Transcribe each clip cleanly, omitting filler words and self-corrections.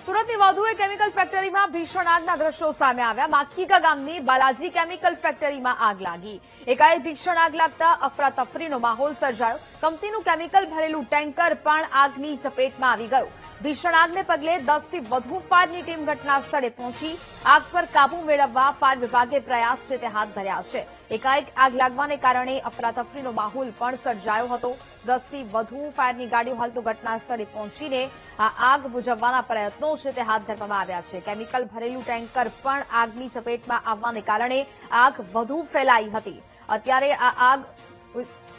સુરતની વધુ એક કેમિકલ ફેક્ટરીમાં ભીષણ આગના દ્રશ્યો સામે આવ્યા। માખીકા ગામની બાલાજી કેમિકલ ફેક્ટરીમાં આગ લાગી। એકાએક ભીષણ આગ લાગતા અફરાતફરીનો માહોલ સર્જાયો। કંપનીનું કેમિકલ ભરેલું ટેન્કર પણ આગની ચપેટમાં આવી ગયું। ભીષણ આગને પગલે 10 થી વધુ ફાયરની ટીમ ઘટના સ્થળે પહોંચી આગ પર કાબુ મેળવવા ફાયર વિભાગે પ્રયાસ છે તે હાથ ધર્યા છે। એકાએક આગ લાગવાને કારણે અફરાતફરીનો માહોલ પણ સર્જાયો હતો। 10 થી વધુ ફાયરની ગાડીઓ હાલ તો ઘટના સ્થળે પહોંચીને આ આગ બુઝાવવાના પ્રયત્નો છે તે હાથ ધરવામાં આવ્યા છે। કેમિકલ ભરેલું ટેન્કર પણ આગની ચપેટમાં આવવાને કારણે આગ વધુ ફેલાઈ હતી। અત્યારે આ આગ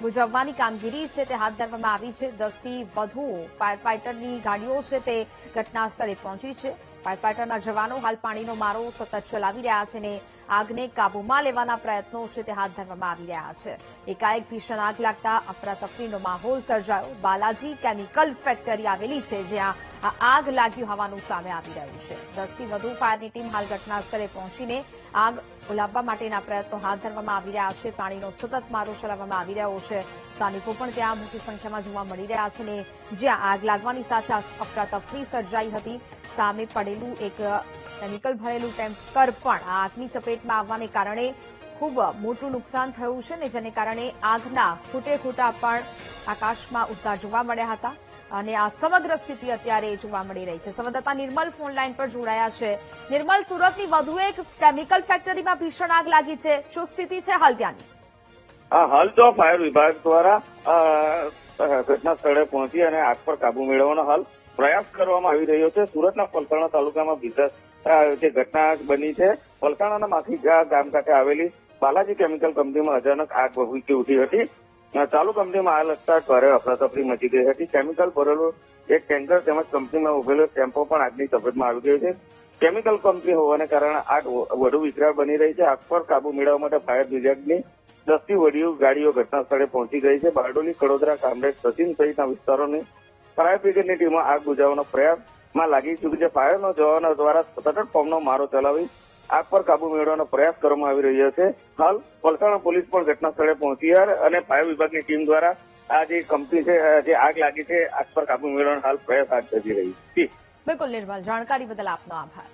બુઝાવવાની કામગીરી છે તે હાથ ધરવામાં આવી છે। 10 થી વધુ ફાયર ફાઇટરની ગાડીઓ છે તે ઘટના સ્થળે પહોંચી છે। ફાયર ફાઇટરના જવાનો હાલ પાણીનો મારો સતત ચલાવી રહ્યા છે અને આગને કાબૂમાં લેવાના પ્રયત્નો છે તે હાથ ધરવામાં આવી રહ્યા છે। એકાએક ભીષણ આગ લાગતા અફરાતફરીનો માહોલ સર્જાયો। બાલાજી કેમિકલ ફેક્ટરી આવેલી છે જ્યાં આ આગ લાગ્યું હોવાનું સામે આવી રહ્યું છે। 10 થી વધુ ફાયરની ટીમ હાલ ઘટના સ્થળે પહોંચીને આગ ઓલાવવા માટેના પ્રયત્નો હાથ ધરવામાં આવી રહ્યા છે। પાણીનો સતત મારો ચલાવવામાં આવી રહ્યો છે। સ્થાનિકો પણ ત્યાં મોટી સંખ્યામાં જોવા મળી રહ્યા છે અને જ્યાં આગ લાગવાની સાથે અફરાતફરી સર્જાઈ હતી સામે પડેલું એક કેમિકલ ભરેલું ટેન્કર પણ આગની ચપેટમાં આવવાને કારણે ખૂબ મોટું નુકસાન થયું છે ને જેને કારણે આગના ખૂટેખૂટા પણ આકાશમાં ઉડતા જોવા મળ્યા હતા અને આ સમગ્ર સ્થિતિ અત્યારે જોવા મળી રહી છે। સંવાદદાતા નિર્મલ ફોન લાઈન પર જોડાયા છે। નિર્મલ, સુરતની વધુ એક કેમિકલ ફેક્ટરીમાં ભીષણ આગ લાગી છે, શું સ્થિતિ છે હાલ ત્યાંની? હાલ તો ફાયર વિભાગ દ્વારા ઘટના સ્થળે પહોંચી અને આગ પર કાબુ મેળવવાનો હાલ પ્રયાસ કરવામાં આવી રહ્યો છે। સુરતના પલસાણા તાલુકામાં જે ઘટના બની છે, પલસાણાના માખીકા ગામ ખાતે આવેલી બાલાજી કેમિકલ કંપનીમાં અચાનક આગ ભભૂકી ઉઠી હતી। ચાલુ કંપનીમાં આગ લગતા ઘરે અફરાતફરી મચી ગઈ હતી। કેમિકલ ભરેલું એક ટેન્કર તેમજ કંપનીમાં ઉભેલો ટેમ્પો પણ આગની ચપેટમાં આવી ગયો છે। કેમિકલ કંપની હોવાને કારણે આગ વધુ વિકરાળ બની રહી છે। આગ પર કાબુ મેળવવા માટે ફાયર વિભાગની 10 થી વધુ ગાડીઓ ઘટના સ્થળે પહોંચી ગઈ છે। બારડોલી, કડોદરા, કામરેજ, સચિન સહિતના વિસ્તારોની ફાયર બ્રિગેડની ટીમો આગ બુઝાવવાનો પ્રયાસમાં લાગી ચૂકી છે। ફાયરના જવાનો દ્વારા સતત પંપનો મારો ચલાવી આગ પર કાબુ મેળવવાનો પ્રયાસ કરવામાં આવી રહ્યો છે। હાલ પલસાણા પોલીસ પણ ઘટના સ્થળે પહોંચી અને ફાયર વિભાગની ટીમ દ્વારા આ જે કંપની છે, જે આગ લાગી છે, આગ પર કાબુ મેળવવાનો હાલ પ્રયાસ હાથ ધરી રહી છે। બિલકુલ નિર્મલ, જાણકારી બદલ આપનો આભાર।